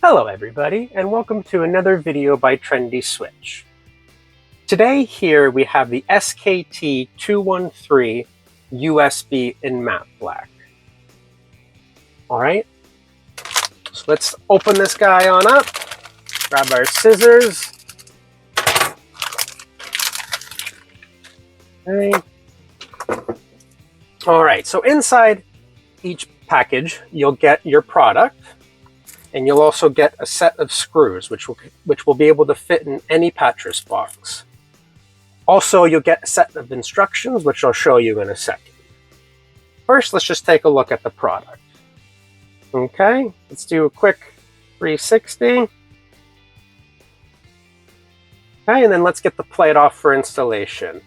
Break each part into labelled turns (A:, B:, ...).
A: Hello everybody, and welcome to another video by Trendi Switch. Today here we have the SKT213 USB in matte black. Alright, so let's open this guy on up, grab our scissors. Okay. Alright, so inside each package you'll get your product. And you'll also get a set of screws, which will be able to fit in any Patras box. Also, you'll get a set of instructions, which I'll show you in a second. First, let's just take a look at the product. Okay, let's do a quick 360. Okay, and then let's get the plate off for installation.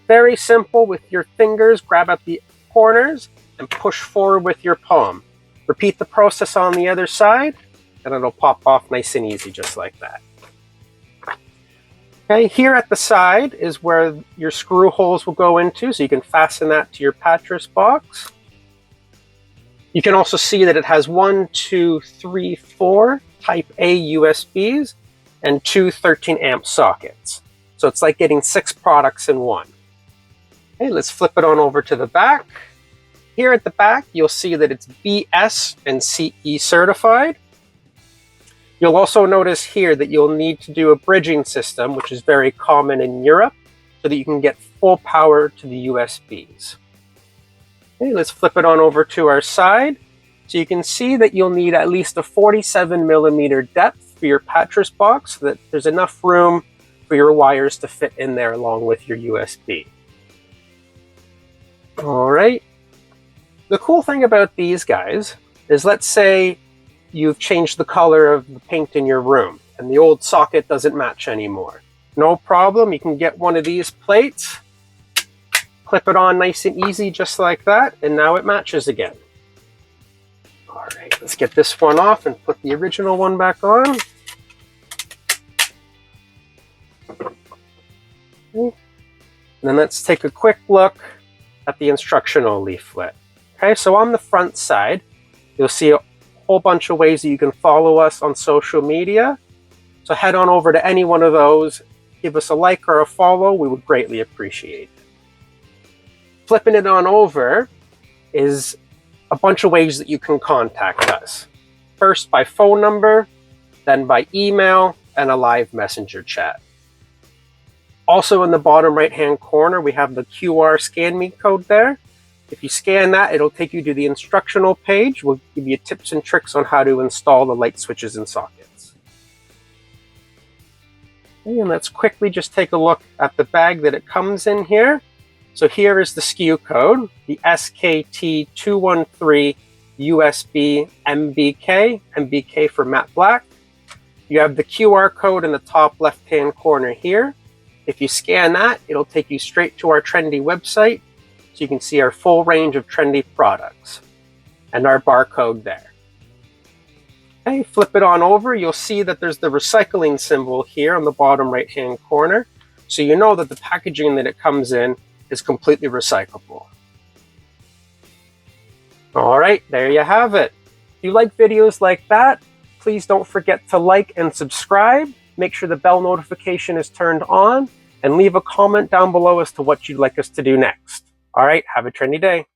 A: Very simple. With your fingers, grab at the corners and push forward with your palm. Repeat the process on the other side, and it'll pop off nice and easy, just like that. Okay, here at the side is where your screw holes will go into, so you can fasten that to your Patras box. You can also see that it has 1, 2, 3, 4 Type A USBs and 2 13-amp sockets. So it's like getting 6 products in one. Okay, let's flip it on over to the back. Here at the back, you'll see that it's BS and CE certified. You'll also notice here that you'll need to do a bridging system, which is very common in Europe, so that you can get full power to the USBs. Okay, let's flip it on over to our side. So you can see that you'll need at least a 47mm depth for your Patras box, so that there's enough room for your wires to fit in there along with your USB. All right. The cool thing about these guys is, let's say you've changed the color of the paint in your room and the old socket doesn't match anymore. No problem, you can get one of these plates, clip it on nice and easy just like that, and now it matches again. All right, let's get this one off and put the original one back on. And then let's take a quick look at the instructional leaflet. Okay, so on the front side, you'll see a whole bunch of ways that you can follow us on social media. So head on over to any one of those, give us a like or a follow, we would greatly appreciate it. Flipping it on over is a bunch of ways that you can contact us. First by phone number, then by email, and a live messenger chat. Also in the bottom right-hand corner, we have the QR scan me code there. If you scan that, it'll take you to the instructional page. We'll give you tips and tricks on how to install the light switches and sockets. Okay, and let's quickly just take a look at the bag that it comes in here. So here is the SKU code, the SKT213USBMBK, MBK for matte black. You have the QR code in the top left-hand corner here. If you scan that, it'll take you straight to our Trendi website, so you can see our full range of Trendi products and our barcode there. Okay, flip it on over, you'll see that there's the recycling symbol here on the bottom right-hand corner, so you know that the packaging that it comes in is completely recyclable. All right, there you have it. If you like videos like that, please don't forget to like and subscribe. Make sure the bell notification is turned on, and leave a comment down below as to what you'd like us to do next. All right, have a trendy day.